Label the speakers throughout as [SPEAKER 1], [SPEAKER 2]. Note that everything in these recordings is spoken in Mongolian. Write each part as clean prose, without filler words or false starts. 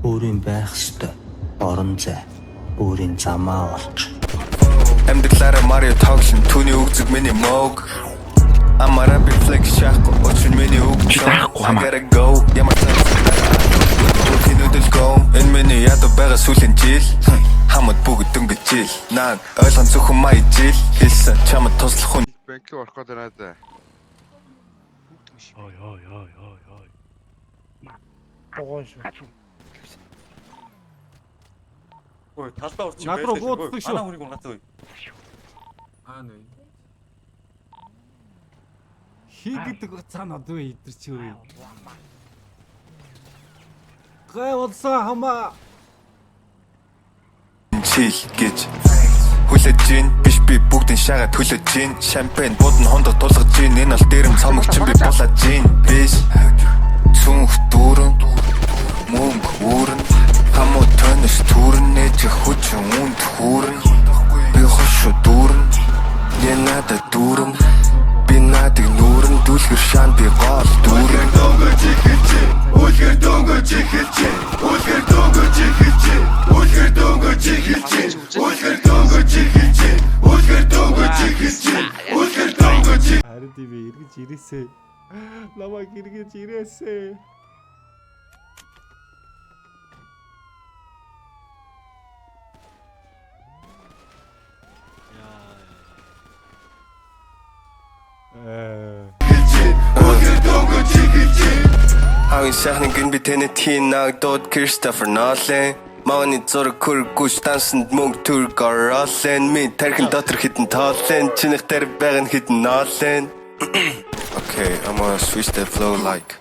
[SPEAKER 1] Өөрийн байх ёстой орон зай өөрийн замаа олж.
[SPEAKER 2] Амьдралаараа Марио тоглон түүний өгзөг миний мог. Амара би флекс шахко очин миний өгч. I gotta go. Ямар тэнэдэл go. Энэ миний ядуу байгаа сүүлийн жил. Хамт бүгд дөнгөж жил. Наа ойлгон зөвхөн май жил. Хэлсэн чамд туслах хүн.
[SPEAKER 3] Банк руу орох гэдэг надаа.
[SPEAKER 4] Ой.
[SPEAKER 5] Богоо шүү.
[SPEAKER 6] Ой, талдаа урчих
[SPEAKER 4] Над руу бууддаг шүү.
[SPEAKER 6] Манай хүнийг унгацаа ой.
[SPEAKER 7] Нэ.
[SPEAKER 4] Хийгдэг цаана одоо идэрч өө. Гайвалсан хамаа.
[SPEAKER 2] Чил гэж хүлээж гин биш би бүгдийн шагаад хүлээж гин шампань будн хондо тулгаж гин энэ бол дээрэм цомогч би булаад гин биш цүнх дүүрэн мөнгө үүрэн хамуу тонос түрнэ ч хүчин үнд хүрэн би хошо дүүрэн янада дүүрэн би надыг нүрэн дүлгэр шан би гол дүүрэн дөнгөж ихэлж үлгэр дөнгөж ихэлж үлгэр дөнгөж ихэлж үлгэр дөнгөж ихэлж үлгэр дөнгөж ихэлж үлгэр дөнгөж ихэлж үлгэр дөнгөж
[SPEAKER 4] Харин тийм эргэж ирээсэй. Намайг эргэж ирээсэй.
[SPEAKER 2] Хавын сайхны гин би тэнэ тийн нагдод Christopher Nolan Мауны зураг хөргөж дансанд мөнгө төр гараалэн ми тархин дотор хитэн тоолэн чинийх дээр байгаа нь хитэн ноолэн Okay, I'm gonna switch that flow like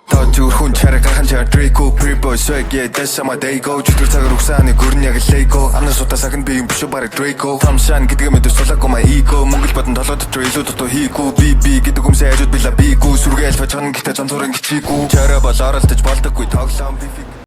[SPEAKER 2] Тож үрхэн чараа гархан чар Draco Pre-boy swag yeah that's how my day go Чүтгэр цагаар угсааны гөрн яг Lego Амнаас удаа сагн би юм биш бараг Draco Тамшаан гэдэг мэд сулаагүй my ego Монгол бодон толгой дотор илүү дотоо хийгүү би гэдэг юмсаа хажууд била бигүү Сүргээ альфа чанан гэхдээ зам зургийн хичээгүй Чараа бол оролдож болдоггүй тоглоом би